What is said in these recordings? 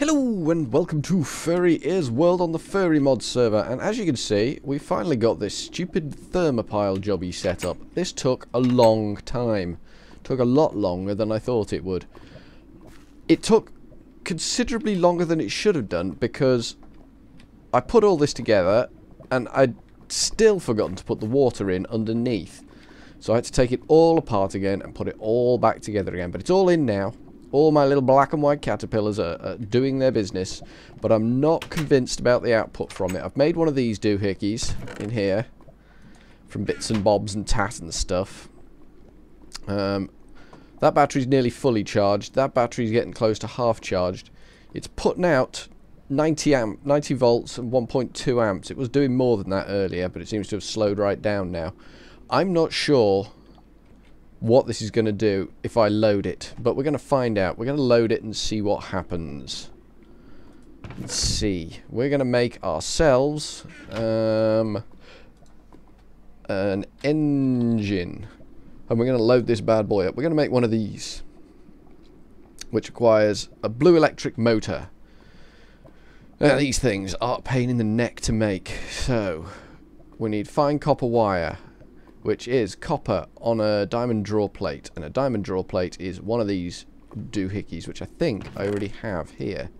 Hello and welcome to FurryMods on the FurryMods server, and as you can see we finally got this stupid thermopile jobby set up. This took a long time. Took a lot longer than I thought it would. It took considerably longer than it should have done because I put all this together and I'd still forgotten to put the water in underneath. So I had to take it all apart again and put it all back together again, but it's all in now. All my little black and white caterpillars are doing their business, but I'm not convinced about the output from it. I've made one of these doohickeys in here from bits and bobs and tat and stuff. That battery's nearly fully charged. That battery's getting close to half charged. It's putting out 90 volts and 1.2 amps. It was doing more than that earlier, but it seems to have slowed right down now. I'm not sure what this is going to do if I load it, but we're going to find out. We're going to load it and see what happens. Let's see. We're going to make ourselves an engine, and we're going to load this bad boy up. We're going to make one of these, which requires a blue electric motor. Now, these things are a pain in the neck to make, so we need fine copper wire, which is copper on a diamond draw plate, and a diamond draw plate is one of these doohickeys, which I think I already have here.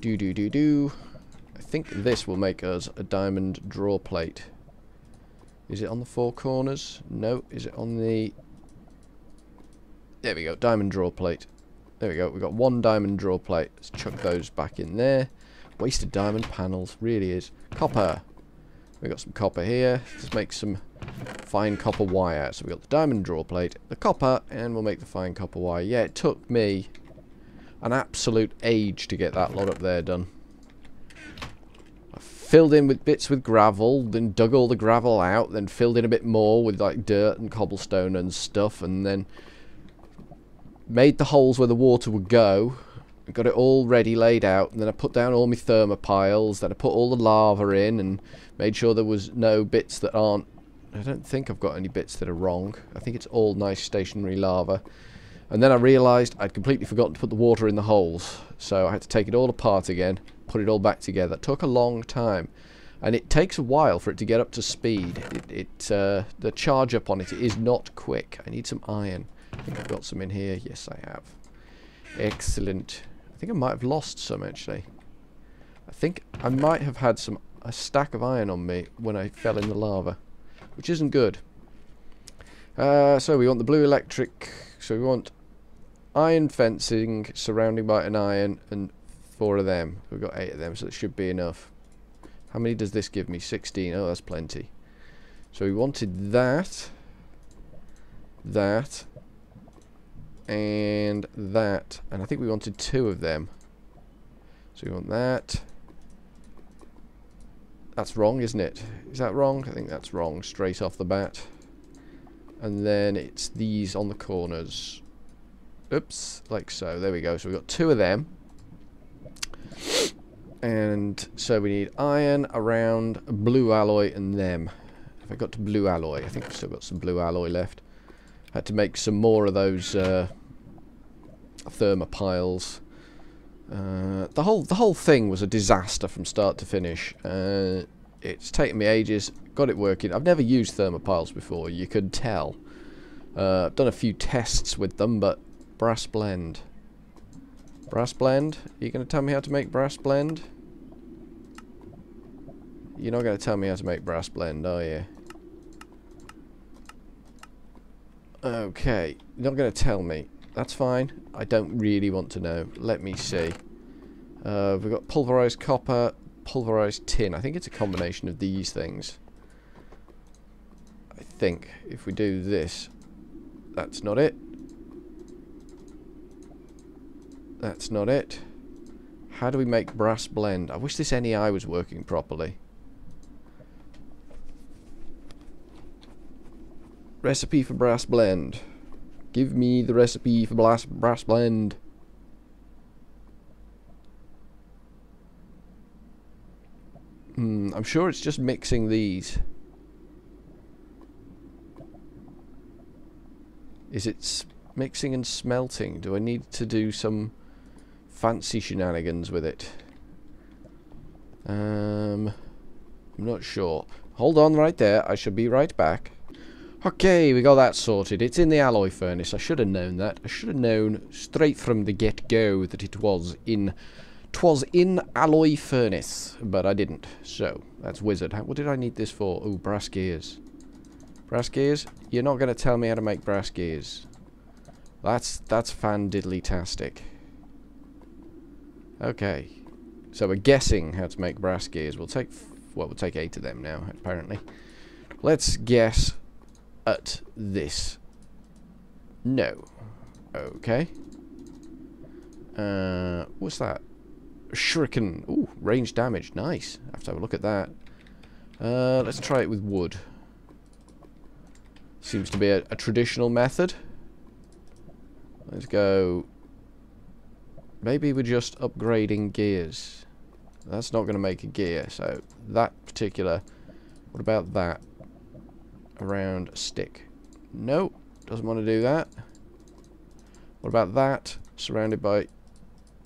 I think this will make us a diamond draw plate. Is it on the four corners? No. Is it on the... There we go, diamond draw plate. There we go, we've got one diamond draw plate. Let's chuck those back in there. Wasted diamond panels, really is. Copper. We've got some copper here. Let's make some fine copper wire. So we've got the diamond draw plate, the copper, and we'll make the fine copper wire. Yeah, it took me an absolute age to get that lot up there done. I filled in with bits with gravel, then dug all the gravel out, then filled in a bit more with like dirt and cobblestone and stuff, and then made the holes where the water would go. Got it all ready, laid out, and then I put down all my thermopiles, then I put all the lava in and made sure there was no bits that aren't... I don't think I've got any bits that are wrong. I think it's all nice stationary lava. And then I realised I'd completely forgotten to put the water in the holes, so I had to take it all apart again, put it all back together. It took a long time, and it takes a while for it to get up to speed. The charge up on it is not quick. I need some iron. I think I've got some in here. Yes, I have. Excellent. I think I might have lost some, actually. I think I might have had a stack of iron on me when I fell in the lava, which isn't good. So we want the blue electric. So we want iron fencing surrounding by an iron and 4 of them. We've got 8 of them, so that should be enough. How many does this give me? 16. Oh, that's plenty. So we wanted that, and that, and I think we wanted 2 of them. So we want that. That's wrong, isn't it? Is that wrong? I think that's wrong straight off the bat. And then it's these on the corners. Oops, like so. There we go. So we've got 2 of them. And so we need iron around blue alloy and them. If I got to blue alloy, I think I've still got some blue alloy left. Had to make some more of those thermopiles. The whole thing was a disaster from start to finish. It's taken me ages. Got it working. I've never used thermopiles before. You could tell. I've done a few tests with them, but brass blend. Brass blend? Are you going to tell me how to make brass blend? You're not going to tell me how to make brass blend, are you? Okay, you're not going to tell me. That's fine. I don't really want to know. Let me see. We've got pulverized copper, pulverized tin. I think it's a combination of these things. I think if we do this, that's not it. That's not it. How do we make brass blend? I wish this NEI was working properly. Recipe for brass blend. Give me the recipe for brass blend. I'm sure it's just mixing these. Is it mixing and smelting? Do I need to do some fancy shenanigans with it. I'm not sure. Hold on right there. I shall be right back. Okay, we got that sorted. It's in the alloy furnace. I should have known that. I should have known straight from the get-go that it was in... 'Twas in alloy furnace, but I didn't. So, that's wizard. What did I need this for? Oh, brass gears. Brass gears? You're not going to tell me how to make brass gears. That's fan-diddly-tastic. Okay. So we're guessing how to make brass gears. We'll take 8 of them now, apparently. Let's guess at this. No. Okay. What's that? Shuriken. Ooh, range damage. Nice. I have to have a look at that. Let's try it with wood. Seems to be a traditional method. Let's go. Maybe we're just upgrading gears. That's not going to make a gear. So that particular... What about that? Around a stick. Nope. Doesn't want to do that. What about that? Surrounded by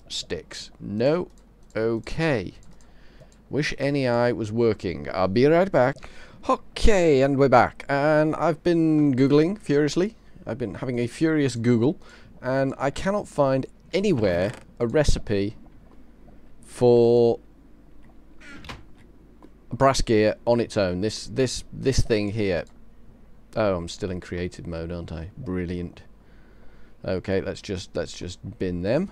sticks. No. Okay. Wish NEI was working. I'll be right back. Okay, and we're back. And I've been Googling furiously. I've been having a furious Google. And I cannot find anywhere a recipe for a brass gear on its own. This thing here. Oh, I'm still in creative mode, aren't I? Brilliant. Okay, let's just bin them.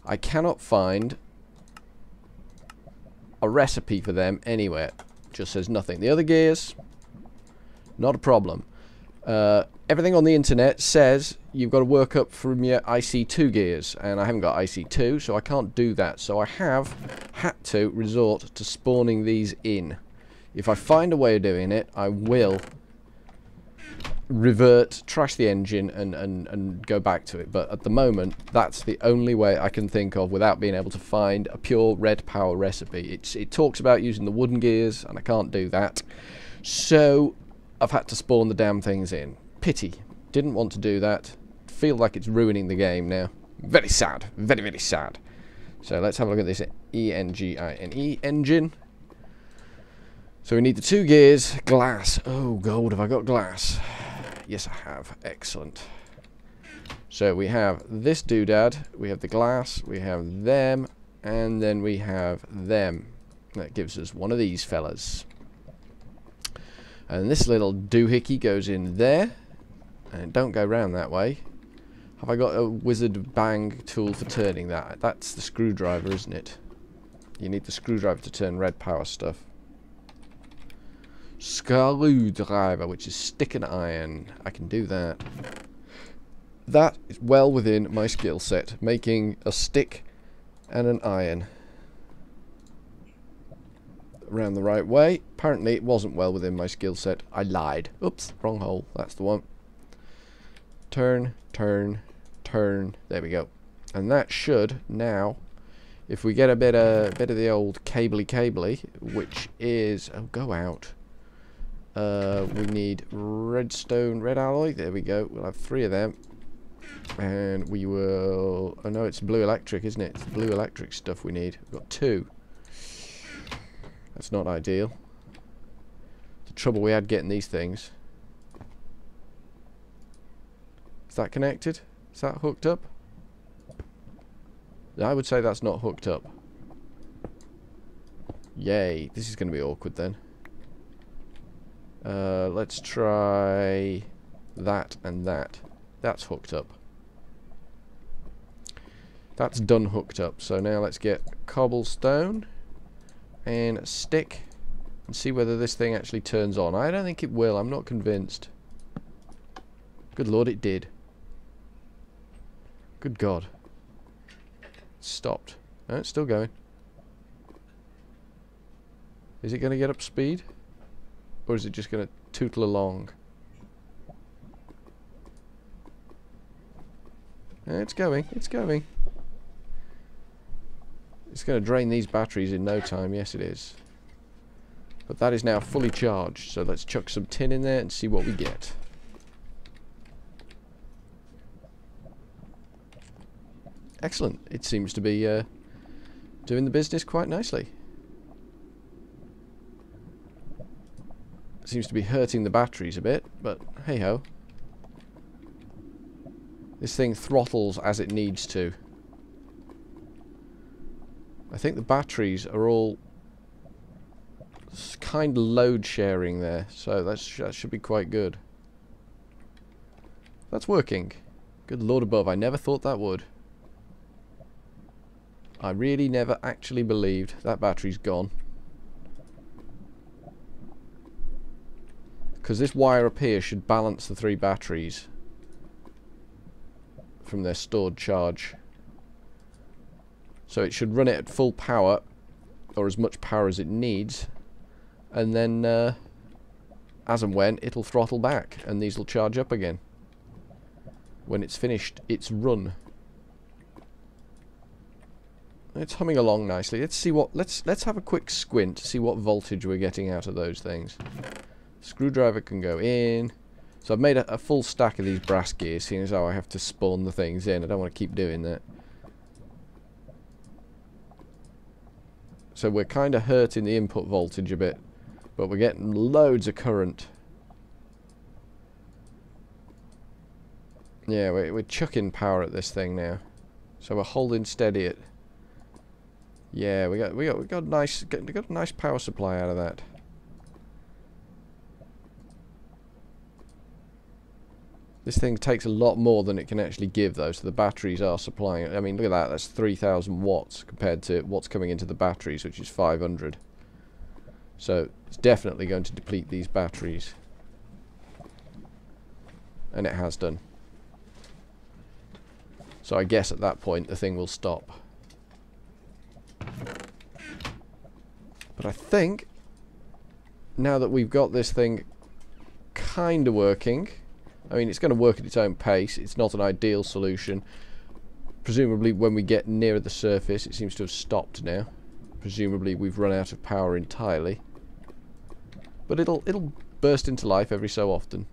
I cannot find a recipe for them anywhere. Just says nothing. The other gears, not a problem. Everything on the internet says you've got to work up from your IC2 gears, and I haven't got IC2, so I can't do that. So I have had to resort to spawning these in. If I find a way of doing it, I will revert, trash the engine, and go back to it. But at the moment, that's the only way I can think of without being able to find a pure red power recipe. It talks about using the wooden gears, and I can't do that. So I've had to spawn the damn things in. Pity. Didn't want to do that. Feel like it's ruining the game now. Very sad. Very, very sad. So let's have a look at this ENGINE engine. So we need the 2 gears, glass. Oh, gold, have I got glass? Yes, I have. Excellent. So we have this doodad, we have the glass, we have them, and then we have them. That gives us one of these fellas. And this little doohickey goes in there. And don't go round that way. Have I got a wizard bang tool for turning that? That's the screwdriver, isn't it? You need the screwdriver to turn red power stuff. Screwdriver, which is stick and iron. I can do that. That is well within my skill set. Making a stick and an iron. Around the right way. Apparently it wasn't well within my skill set. I lied. Oops, wrong hole. That's the one. Turn, turn, turn. There we go. And that should now, if we get a bit of the old cabley, which is, oh, go out. We need redstone, red alloy. There we go. We'll have 3 of them. And we will... Oh no, it's blue electric, isn't it? It's blue electric stuff we need. We've got 2. That's not ideal. The trouble we had getting these things. Is that connected? Is that hooked up? I would say that's not hooked up. Yay. This is going to be awkward then. Let's try that and that. That's hooked up. That's done hooked up. So now let's get cobblestone and a stick and see whether this thing actually turns on. I don't think it will. I'm not convinced. Good lord, it did. Good god. It's stopped. No, it's still going. Is it going to get up speed? Or is it just going to tootle along? It's going. It's going. It's going to drain these batteries in no time. Yes, it is. But that is now fully charged. So let's chuck some tin in there and see what we get. Excellent. It seems to be doing the business quite nicely. Seems to be hurting the batteries a bit, but hey ho. This thing throttles as it needs to. I think the batteries are all kind of load sharing there, so that should be quite good. That's working. Good Lord above, I never thought that would. I really never actually believed that battery's gone. Because this wire up here should balance the 3 batteries from their stored charge. So it should run it at full power, or as much power as it needs, and then as and when it'll throttle back and these will charge up again when it's finished its run. It's humming along nicely. Let's see what let's have a quick squint to see what voltage we're getting out of those things. Screwdriver can go in. So I've made a full stack of these brass gears, seeing as how I have to spawn the things in. I don't want to keep doing that. So we're kind of hurting the input voltage a bit, but we're getting loads of current. Yeah, we're chucking power at this thing now. So we're holding steady at. Yeah, we got a nice power supply out of that. This thing takes a lot more than it can actually give, though, so the batteries are supplying it. I mean, look at that, that's 3,000 watts compared to what's coming into the batteries, which is 500. So it's definitely going to deplete these batteries. And it has done. So I guess at that point the thing will stop. But I think, now that we've got this thing kind of working, I mean, it's going to work at its own pace. It's not an ideal solution. Presumably, when we get nearer the surface, it seems to have stopped now. Presumably, we've run out of power entirely. But it'll burst into life every so often.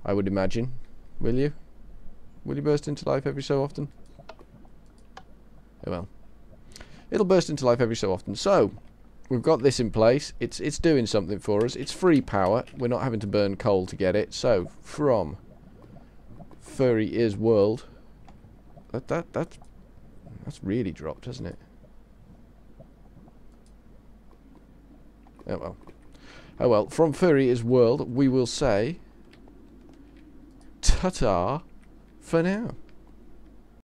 I would imagine. Will you? Will you burst into life every so often? Oh well. It'll burst into life every so often. So, we've got this in place. It's doing something for us. It's free power. We're not having to burn coal to get it. So, from furryearsworld, that's really dropped, hasn't it? Oh well. Oh well. From furryearsworld, we will say ta-ta for now.